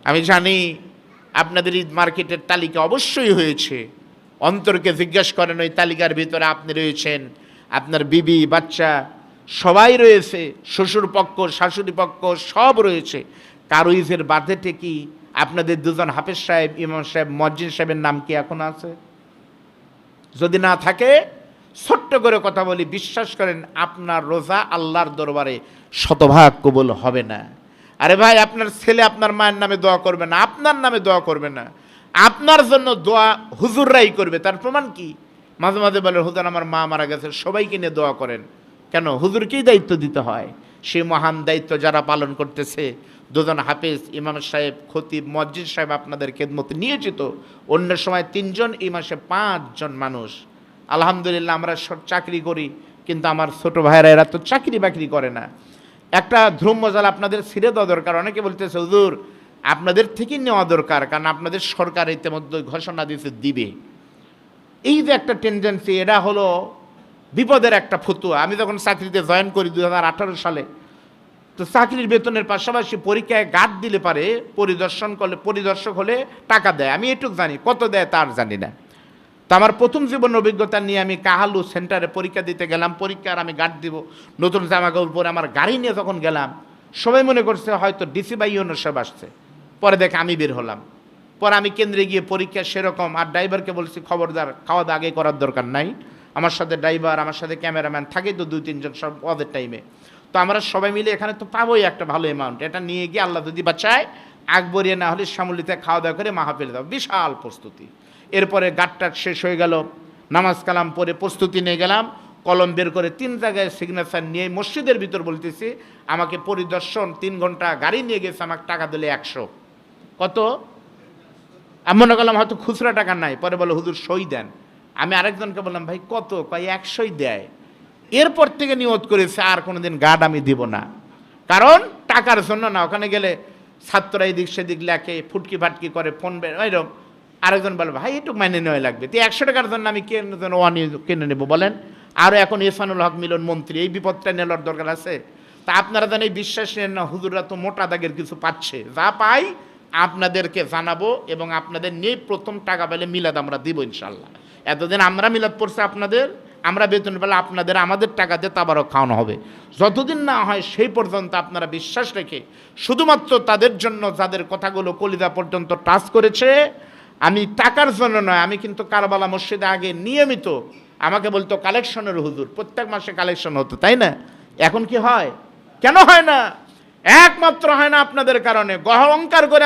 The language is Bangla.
আমি জানি আপনাদের ঈদ মার্কেটের তালিকা অবশ্যই হয়েছে। অন্তরকে জিজ্ঞাসা করেন, ওই তালিকার ভিতরে আপনি রয়েছেন, আপনার বিবি বাচ্চা সবাই রয়েছে, শ্বশুর পক্ষ শাশুড়ি পক্ষ সব রয়েছে। কারো ঈদের বাজেটে কি আপনাদের দুজন হাফেজ সাহেব, ইমাম সাহেব, মুয়াজ্জিন সাহেবের নাম কি এখন আছে? যদি না থাকে, ছোট্ট করে কথা বলি, বিশ্বাস করেন আপনার রোজা আল্লাহর দরবারে শতভাগ কবুল হবে না। আরে ভাই, আপনার ছেলে আপনার মায়ের নামে দোয়া করবে না, আপনার নামে দোয়া করবে না, আপনার জন্য দোয়া হুজুররাই করবে। তার প্রমাণ কি? মাঝে মাঝে বলে হুজুর আমার মা মারা গেছে, সবাইকে নিয়ে দোয়া করেন। কেন? হুজুরকেই দায়িত্ব দিতে হয়। সেই মহান দায়িত্ব যারা পালন করতেছে, দুজন হাফেজ, ইমাম সাহেব, খতিব, মুয়াজ্জিন সাহেব আপনাদের খেদমতে নিয়োজিত। অন্য সময় 3 জন, এই মাসে 5 জন মানুষ। আলহামদুলিল্লাহ, আমরা চাকরি করি, কিন্তু আমার ছোট ভাইয়েরা এরা তো চাকরি বাকরি করে না। একটা ধ্রুম্যজাল আপনাদের ছিঁড়ে দেওয়া দরকার। অনেকে বলতেছে হুজুর আপনাদের থেকেই নেওয়া দরকার, কারণ আপনাদের সরকার ইতিমধ্যে ঘোষণা দিতে দিবে। এই যে একটা টেন্ডেন্সি, এটা হলো বিপদের একটা ফতুয়া। আমি যখন চাকরিতে জয়েন করি 2018 সালে, তো চাকরির বেতনের পাশাপাশি পরীক্ষায় গার্ড দিলে পারে, পরিদর্শক হলে টাকা দেয়। আমি এটুকু জানি, কত দেয় তার জানি না। তো আমার প্রথম জীবন অভিজ্ঞতা নিয়ে আমি কাহালু সেন্টারে পরীক্ষা দিতে গেলাম। পরীক্ষার আমি গার্ড দিব, নতুন জামা কাপড় পরে আমার গাড়ি নিয়ে যখন গেলাম, সবাই মনে করছে হয়তো ডিসি বা ইউনো সব আসছে। পরে দেখে আমি বের হলাম। পরে আমি কেন্দ্রে গিয়ে পরীক্ষা সেরকম, আর ড্রাইভারকে বলছি খবরদার, খাওয়া দাওয়া আগে করার দরকার নাই। আমার সাথে ড্রাইভার, আমার সাথে ক্যামেরাম্যান থাকেই তো 2-3 জন, সব ওদের টাইমে। তো আমরা সবাই মিলে এখানে তো পাবোই একটা ভালো অ্যামাউন্ট। এটা নিয়ে গিয়ে আল্লাহ যদি বাঁচায়, আকবরিয়া না হলে শ্যামলীতে খাওয়া দাওয়া করে মাহফিলে দাও, বিশাল প্রস্তুতি। এরপরে গাটটা শেষ হয়ে গেল, নামাজ কালাম পরে প্রস্তুতি নিয়ে গেলাম। কলম বের করে 3 জায়গায় সিগনেচার নিয়ে মসজিদের ভিতর বলতেছি, আমাকে পরিদর্শন 3 ঘন্টা গাড়ি নিয়ে গেছে, আমাকে টাকা দিলে 100। কত? আমি মনে করলাম হয়তো খুচরা টাকা নাই। পরে বলে হুজুর সই দেন। আমি আরেকজনকে বললাম ভাই কত? কয় 100ই দেয়। এরপর থেকে নিয়ত করেছে আর কোনোদিন গার্ড আমি দিব না, কারণ টাকার জন্য না। ওখানে গেলে ছাত্ররা এদিক সেদিক লেখে, ফুটকি ফাটকি করে, ফোন ওইরকম। আরেকজন বলে ভাই একটু মাইনে নেওয়া লাগবে। তো 100 টাকার জন্য আমি কিনে নেবো বলেন? আরও এখন ইহসানুল হক মিলন মন্ত্রী, এই বিপদটা নেওয়ার দরকার আছে? তা আপনারা যেন এই বিশ্বাস নেন না, হুজুররা তো মোটা দাগের কিছু পাচ্ছে। যা পাই আপনাদেরকে জানাবো, এবং আপনাদের নিয়ে প্রথম টাকা পেলে মিলাদ আমরা দিব ইনশাল্লাহ। এতদিন আমরা মিলাদ পড়ছি আপনাদের, আমরা বেতন পেলে আপনাদের আমাদের টাকা দিয়ে তাবারক খাওয়ানো হবে। যতদিন না হয় সেই পর্যন্ত আপনারা বিশ্বাস রেখে, শুধুমাত্র তাদের জন্য যাদের কথাগুলো কলিজা পর্যন্ত টাচ করেছে। আমি টাকার জন্য নয়, আমি কিন্তু কারবালা মসজিদে আগে নিয়মিত আমাকে বলতো কালেকশনের হুজুর, প্রত্যেক মাসে কালেকশন হতো, তাই না? এখন কি হয়? কেন হয় না? একমাত্র হয় না আপনাদের কারণে। অহংকার করে